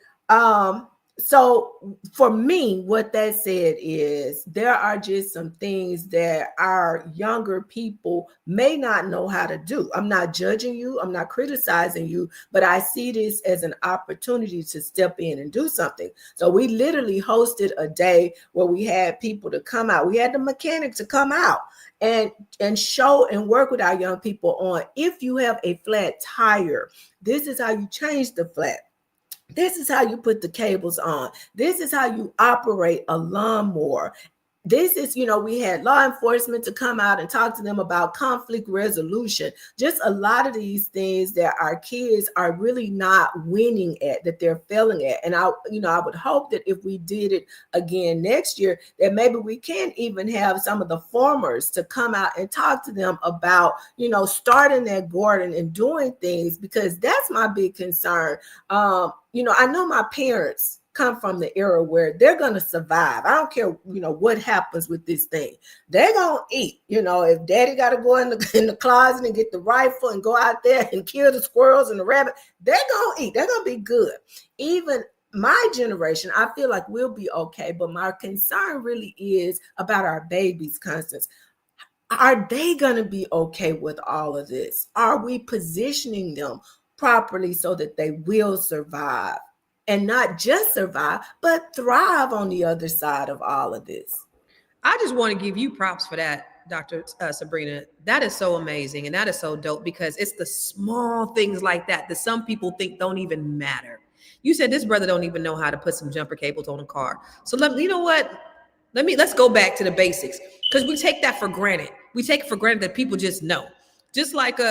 Speaker 3: So for me, what that said is there are just some things that our younger people may not know how to do. I'm not judging you. I'm not criticizing you, but I see this as an opportunity to step in and do something. So we literally hosted a day where we had people to come out. We had the mechanic to come out and show and work with our young people on, if you have a flat tire, this is how you change the flat. This is how you put the cables on. This is how you operate a lawnmower. this is, we had law enforcement to come out and talk to them about conflict resolution. Just a lot of these things that our kids are really not winning at, that they're failing at. And I would hope that if we did it again next year, that maybe we can even have some of the farmers to come out and talk to them about, starting that garden and doing things, because that's my big concern. I know my parents come from the era where they're going to survive. I don't care, what happens with this thing. They're going to eat. If daddy got to go in the closet and get the rifle and go out there and kill the squirrels and the rabbit, they're going to eat. They're going to be good. Even my generation, I feel like we'll be okay. But my concern really is about our babies, Constance. Are they going to be okay with all of this? Are we positioning them properly so that they will survive? And not just survive, but thrive on the other side of all of this.
Speaker 2: I just want to give you props for that, Dr. Sabrina. That is so amazing. And that is so dope, because it's the small things like that that some people think don't even matter. You said this brother don't even know how to put some jumper cables on a car. So let's go back to the basics, because we take that for granted. We take it for granted that people just know. Just like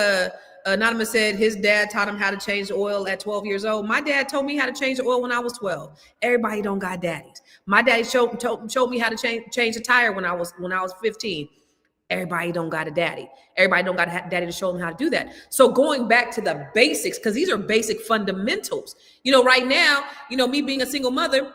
Speaker 2: Anonymous said his dad taught him how to change the oil at 12 years old. My dad told me how to change the oil when I was 12. Everybody don't got daddies. My daddy showed me how to change a tire when I was 15. Everybody don't got a daddy. Everybody don't got a daddy to show them how to do that. So going back to the basics, because these are basic fundamentals. Right now, me being a single mother,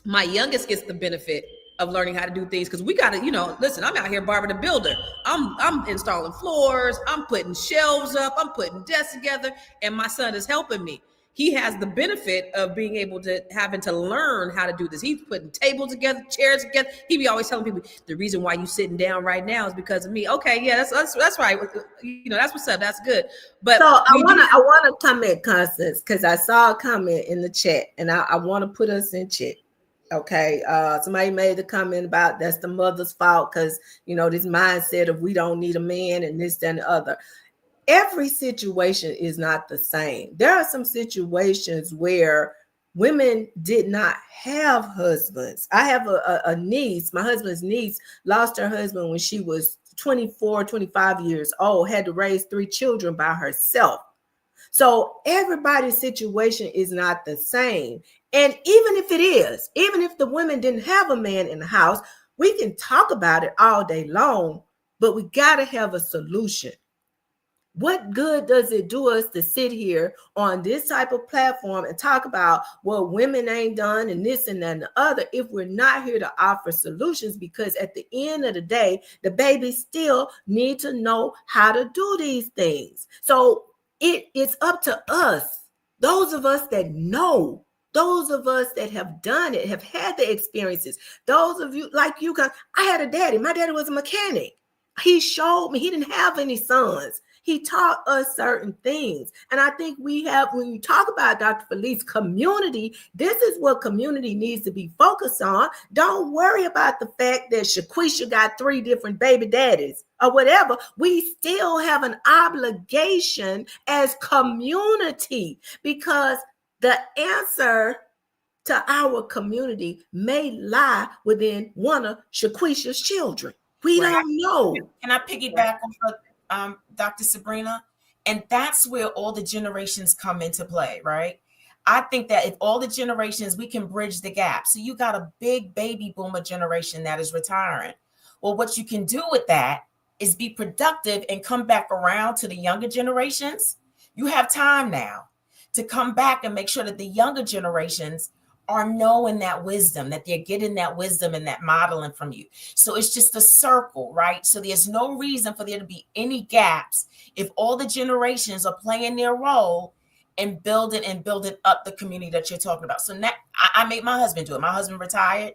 Speaker 2: my youngest gets the benefit of learning how to do things, because we got to, listen, I'm out here Barbara the Builder. I'm installing floors, I'm putting shelves up, I'm putting desks together, and my son is helping me. He has the benefit of being able to having to learn how to do this. He's putting tables together, chairs together. He be always telling people, the reason why you sitting down right now is because of me. Okay, yeah, that's right. That's what's up. That's good. But
Speaker 3: so I want to comment, Constance, because I saw a comment in the chat, and I want to put us in check. Okay, somebody made the comment about that's the mother's fault, because this mindset of we don't need a man and this, that, and the other. Every situation is not the same. There are some situations where women did not have husbands. I have a niece, my husband's niece lost her husband when she was 24, 25 years old, had to raise 3 children by herself. So everybody's situation is not the same. And even if it is, even if the women didn't have a man in the house, we can talk about it all day long, but we got to have a solution. What good does it do us to sit here on this type of platform and talk about what women ain't done and this and that and the other if we're not here to offer solutions? Because at the end of the day, the babies still need to know how to do these things. So it's up to us, those of us that know, those of us that have done it, have had the experiences. Those of you like you guys, I had a daddy. My daddy was a mechanic. He showed me, he didn't have any sons. He taught us certain things. And I think we have, when you talk about Dr. Felice, community, this is what community needs to be focused on. Don't worry about the fact that Shaquisha got 3 different baby daddies or whatever. We still have an obligation as community, because the answer to our community may lie within one of Shaquisha's children. We don't know.
Speaker 4: Can I piggyback on Dr. Sabrina? And that's where all the generations come into play, right? I think that if all the generations, we can bridge the gap. So you got a big baby boomer generation that is retiring. Well, what you can do with that is be productive and come back around to the younger generations. You have time now to come back and make sure that the younger generations are knowing that wisdom, that they're getting that wisdom and that modeling from you. So it's just a circle, right? So there's no reason for there to be any gaps if all the generations are playing their role and building up the community that you're talking about. So now I made my husband do it. My husband retired.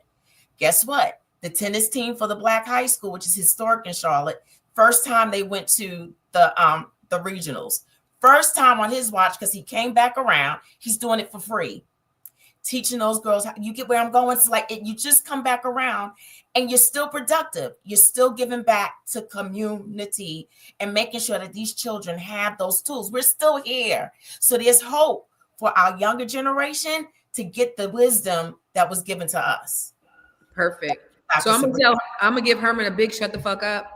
Speaker 4: Guess what? The tennis team for the Black high school, which is historic in Charlotte, first time they went to the regionals. First time on his watch, because he came back around. He's doing it for free. Teaching those girls how, you get where I'm going. It's like you just come back around and you're still productive. You're still giving back to community and making sure that these children have those tools. We're still here. So there's hope for our younger generation to get the wisdom that was given to us.
Speaker 2: Perfect. So I'm gonna give Herman a big shut the fuck up.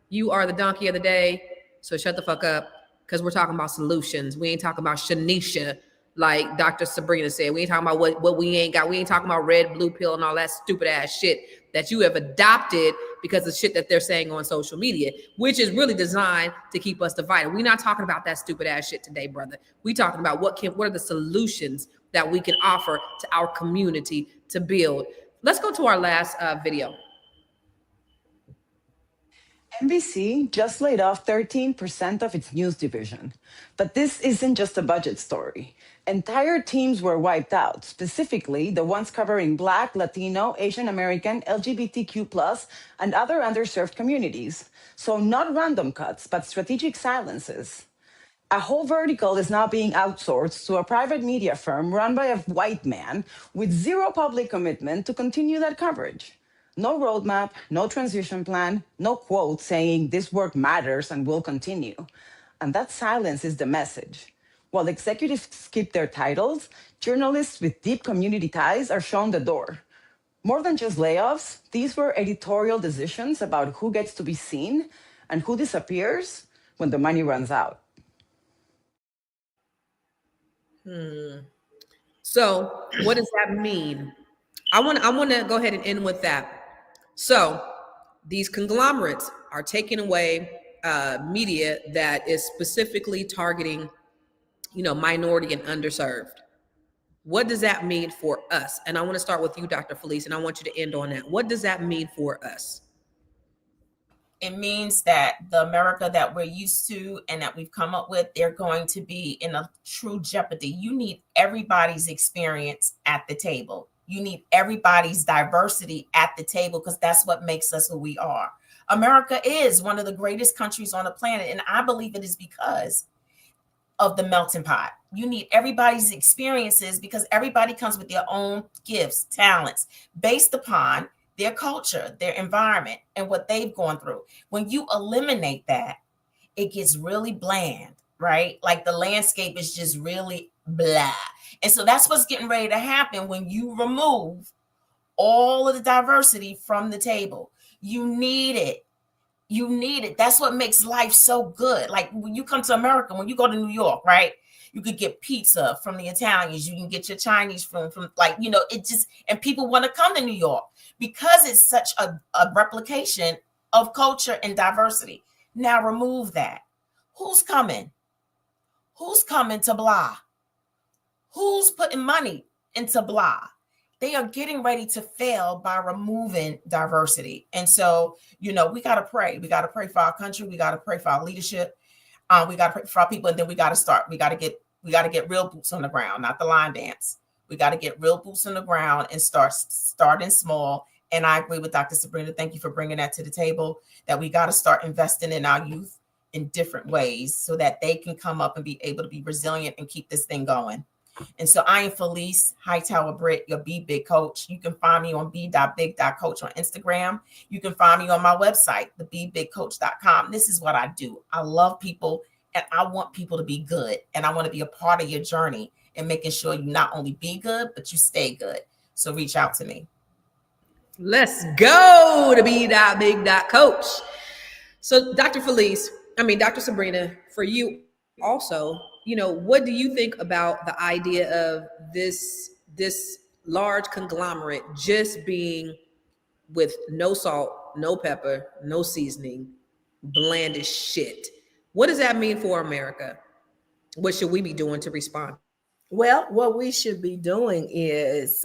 Speaker 2: You are the donkey of the day, so shut the fuck up, because we're talking about solutions. We ain't talking about Shanisha, like Dr. Sabrina said. We ain't talking about what we ain't got. We ain't talking about red, blue pill and all that stupid ass shit that you have adopted because of shit that they're saying on social media, which is really designed to keep us divided. We're not talking about that stupid ass shit today, brother. We talking about what are the solutions that we can offer to our community to build. Let's go to our last video.
Speaker 9: NBC just laid off 13% of its news division. But this isn't just a budget story. Entire teams were wiped out, specifically the ones covering Black, Latino, Asian American, LGBTQ+, and other underserved communities. So not random cuts, but strategic silences. A whole vertical is now being outsourced to a private media firm run by a white man with zero public commitment to continue that coverage. No roadmap, no transition plan, no quote saying this work matters and will continue. And that silence is the message. While executives skip their titles, journalists with deep community ties are shown the door. More than just layoffs, these were editorial decisions about who gets to be seen and who disappears when the money runs out.
Speaker 2: So what does that mean? I want to go ahead and end with that. So these conglomerates are taking away media that is specifically targeting, minority and underserved. What does that mean for us? And I want to start with you, Dr. Felice, and I want you to end on that. What does that mean for us?
Speaker 4: It means that the America that we're used to and that we've come up with, they're going to be in a true jeopardy. You need everybody's experience at the table. You need everybody's diversity at the table, because that's what makes us who we are. America is one of the greatest countries on the planet, and I believe it is because of the melting pot. You need everybody's experiences because everybody comes with their own gifts, talents, based upon their culture, their environment, and what they've gone through. When you eliminate that, it gets really bland, right? Like the landscape is just really blah. And so that's what's getting ready to happen when you remove all of the diversity from the table. You need it. You need it. That's what makes life so good. Like when you come to America, when you go to New York, right? You could get pizza from the Italians. You can get your Chinese from it just, and people want to come to New York because it's such a replication of culture and diversity. Now remove that. Who's coming? Who's coming to blah? Who's putting money into blah? They are getting ready to fail by removing diversity. And so, we got to pray. We got to pray for our country. We got to pray for our leadership. We got to pray for our people. And then we got to start. We got to get real boots on the ground, not the line dance. We got to get real boots on the ground and starting small. And I agree with Dr. Sabrina. Thank you for bringing that to the table, that we got to start investing in our youth in different ways so that they can come up and be able to be resilient and keep this thing going. And so I am Felice Hightower Britt, your Be Big coach. You can find me on b.big.coach on Instagram. You can find me on my website, thebebigcoach.com. This is what I do. I love people and I want people to be good. And I want to be a part of your journey and making sure you not only be good, but you stay good. So reach out to me.
Speaker 2: Let's go to b.big.coach. So Dr. Sabrina, for you also, what do you think about the idea of this large conglomerate just being with no salt, no pepper, no seasoning, bland as shit? What does that mean for America? What should we be doing to respond?
Speaker 3: Well, what we should be doing is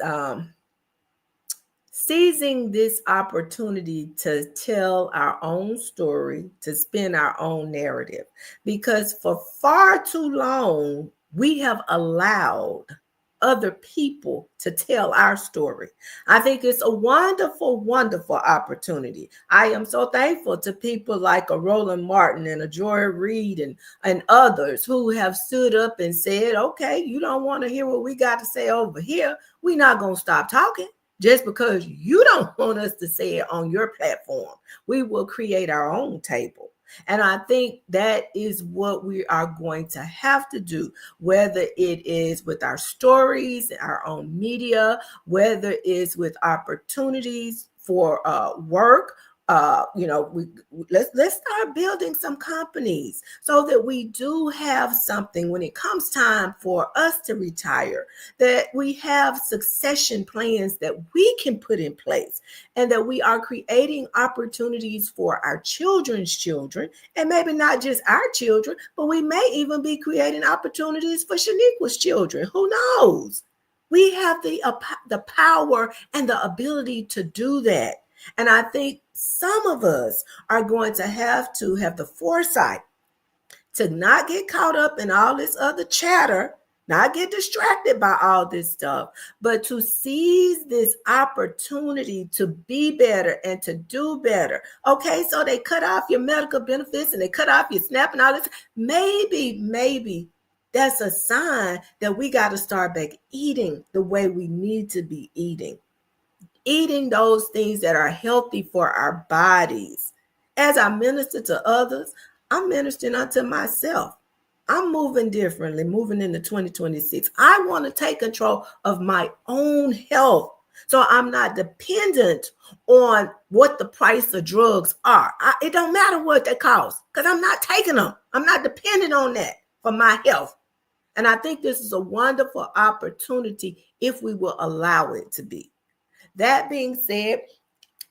Speaker 3: seizing this opportunity to tell our own story, to spin our own narrative, because for far too long, we have allowed other people to tell our story. I think it's a wonderful, wonderful opportunity. I am so thankful to people like a Roland Martin and a Joy Reid and others who have stood up and said, okay, you don't want to hear what we got to say over here. We're not going to stop talking. Just because you don't want us to say it on your platform, we will create our own table. And I think that is what we are going to have to do, whether it is with our stories, our own media, whether it's with opportunities for work. Let's start building some companies so that we do have something when it comes time for us to retire, that we have succession plans that we can put in place, and that we are creating opportunities for our children's children, and maybe not just our children, but we may even be creating opportunities for Shaniqua's children. Who knows? We have the power and the ability to do that. And I think some of us are going to have the foresight to not get caught up in all this other chatter, not get distracted by all this stuff, but to seize this opportunity to be better and to do better. Okay, so they cut off your medical benefits and they cut off your SNAP and all this. Maybe that's a sign that we got to start back eating the way we need to be eating those things that are healthy for our bodies. As I minister to others, I'm ministering unto myself. I'm moving differently, moving into 2026. I want to take control of my own health, so I'm not dependent on what the price of drugs are. It don't matter what they cost, because I'm not taking them. I'm not dependent on that for my health. And I think this is a wonderful opportunity if we will allow it to be. That being said,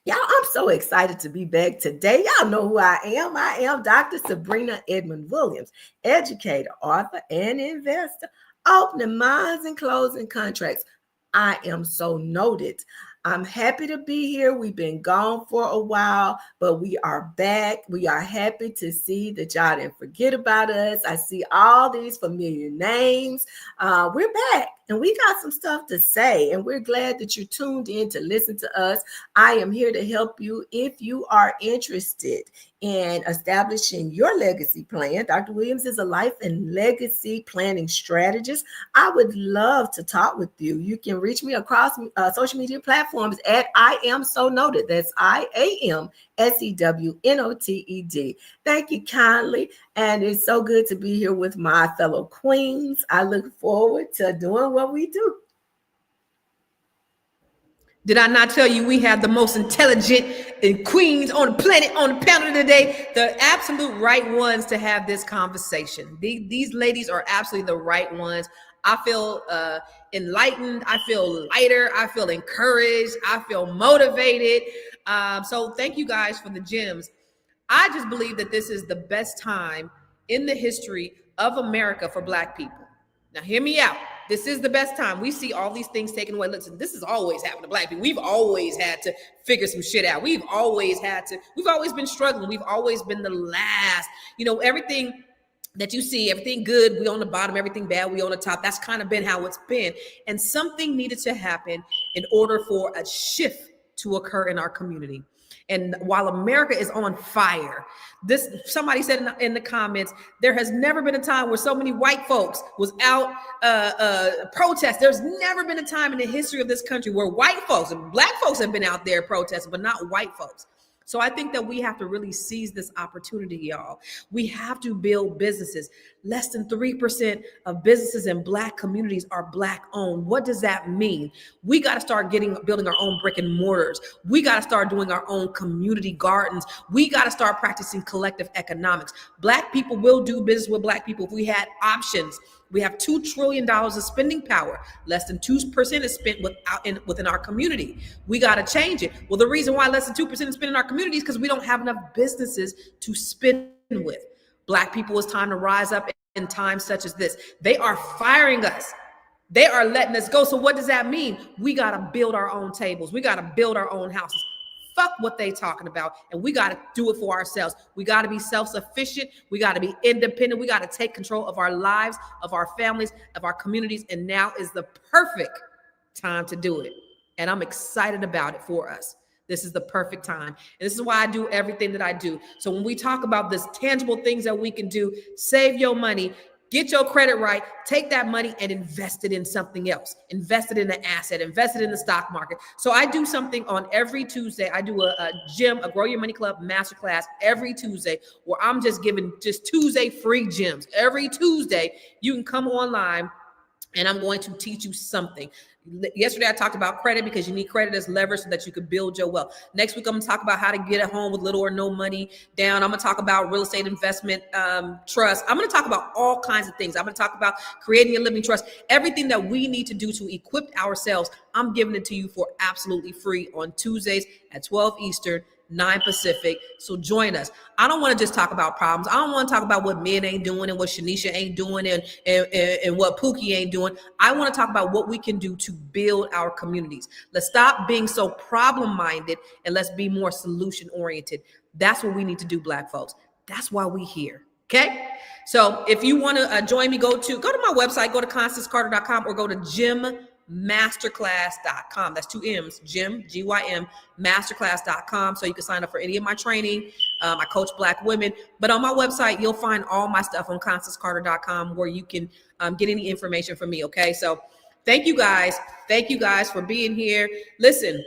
Speaker 3: y'all, I'm so excited to be back today. Y'all know who I am. I am Dr. Sabrina Edmond Williams, educator, author, and investor, opening minds and closing contracts. I am so noted. I'm happy to be here. We've been gone for a while, but we are back. We are happy to see that y'all didn't forget about us. I see all these familiar names. We're back, and we got some stuff to say, and we're glad that you tuned in to listen to us. I am here to help you if you are interested in establishing your legacy plan. Dr. Williams is a life and legacy planning strategist. I would love to talk with you. You can reach me across social media platforms at I Am So Noted. That's IAMSEWNOTED. Thank you kindly. And it's so good to be here with my fellow queens. I look forward to doing what we do.
Speaker 2: Did I not tell you we have the most intelligent and queens on the planet on the panel today? The absolute right ones to have this conversation. These ladies are absolutely the right ones. I feel enlightened. I feel lighter. I feel encouraged. I feel motivated. So thank you guys for the gems. I just believe that this is the best time in the history of America for Black people. Now, hear me out. This is the best time. We see all these things taken away. Listen, this has always happened to Black people. We've always had to figure some shit out. We've always been struggling. We've always been the last. Everything that you see, everything good, we on the bottom, everything bad, we on the top. That's kind of been how it's been. And something needed to happen in order for a shift to occur in our community. And while America is on fire, somebody said in the comments, there has never been a time where so many white folks was out protest. There's never been a time in the history of this country where white folks and Black folks have been out there protesting, but not white folks. So I think that we have to really seize this opportunity, y'all. We have to build businesses. Less than 3% of businesses in Black communities are Black owned. What does that mean? We got to start building our own brick and mortars. We got to start doing our own community gardens. We got to start practicing collective economics. Black people will do business with Black people if we had options. We have $2 trillion of spending power. Less than 2% is spent within our community. We got to change it. Well, the reason why less than 2% is spent in our community is because we don't have enough businesses to spend with. Black people, it's time to rise up in times such as this. They are firing us. They are letting us go. So what does that mean? We got to build our own tables. We got to build our own houses. Fuck what they talking about. And we got to do it for ourselves. We got to be self-sufficient. We got to be independent. We got to take control of our lives, of our families, of our communities. And now is the perfect time to do it. And I'm excited about it for us. This is the perfect time. And this is why I do everything that I do. So when we talk about this tangible things that we can do, save your money, get your credit right, take that money and invest it in something else. Invest it in an asset, invest it in the stock market. So I do something on every Tuesday. I do a Grow Your Money Club masterclass every Tuesday, where I'm just giving Tuesday free gems. Every Tuesday, you can come online and I'm going to teach you something. Yesterday, I talked about credit because you need credit as leverage so that you can build your wealth. Next week, I'm going to talk about how to get a home with little or no money down. I'm going to talk about real estate investment trust. I'm going to talk about all kinds of things. I'm going to talk about creating a living trust. Everything that we need to do to equip ourselves, I'm giving it to you for absolutely free on Tuesdays at 12 Eastern, 9 Pacific. So join us. I don't want to just talk about problems. I don't want to talk about what men ain't doing and what Shanisha ain't doing and what Pookie ain't doing. I want to talk about what we can do to build our communities. Let's stop being so problem-minded and let's be more solution-oriented. That's what we need to do, Black folks. That's why we here. Okay? So if you want to join me, go to my website, go to ConstanceCarter.com or go to gymmasterclass.com. That's 2 M's, Gym, G-Y-M, masterclass.com. So you can sign up for any of my training. I coach Black women. But on my website, you'll find all my stuff on ConstanceCarter.com where you can get any information from me, okay? So thank you guys. Thank you guys for being here. Listen,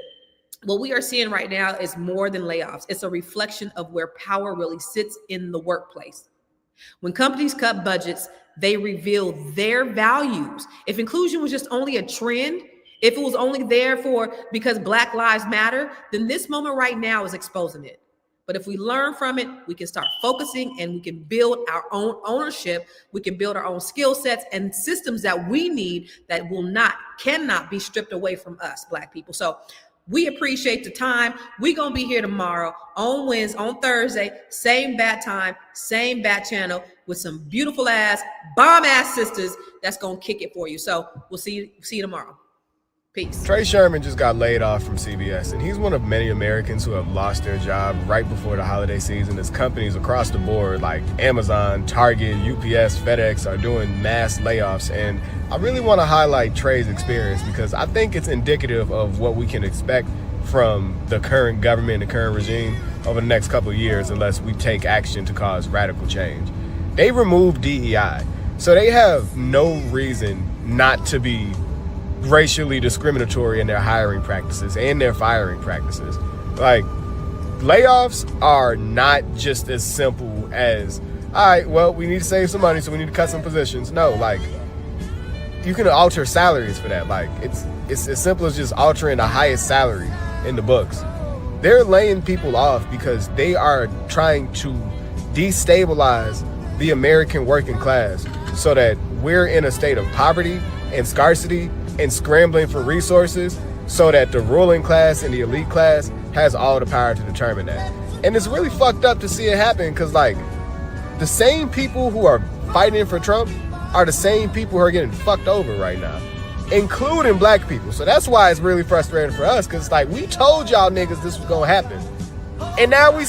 Speaker 2: what we are seeing right now is more than layoffs. It's a reflection of where power really sits in the workplace. When companies cut budgets, they reveal their values. If inclusion was just only a trend, if it was only there because Black Lives Matter, then this moment right now is exposing it. But if we learn from it, we can start focusing and we can build our own ownership. We can build our own skill sets and systems that we need that cannot be stripped away from us, Black people. So we appreciate the time. We're going to be here tomorrow on Thursday, same bat time, same bat channel with some beautiful bomb ass sisters that's going to kick it for you. So we'll see you tomorrow. Peace.
Speaker 11: Trey Sherman just got laid off from CBS, and he's one of many Americans who have lost their job right before the holiday season as companies across the board like Amazon, Target, UPS, FedEx are doing mass layoffs. And I really want to highlight Trey's experience because I think it's indicative of what we can expect from the current government, the current regime over the next couple of years unless we take action to cause radical change. They removed DEI, so they have no reason not to be racially discriminatory in their hiring practices and their firing practices. Like, layoffs are not just as simple as, all right, well, we need to save some money, so we need to cut some positions. No, like, you can alter salaries for that. Like, it's as simple as just altering the highest salary in the books. They're laying people off because they are trying to destabilize the American working class so that we're in a state of poverty and scarcity and scrambling for resources so that the ruling class and the elite class has all the power to determine that. And it's really fucked up to see it happen because, like, the same people who are fighting for Trump are the same people who are getting fucked over right now, including Black people. So that's why it's really frustrating for us because, like, we told y'all niggas this was gonna happen. And now we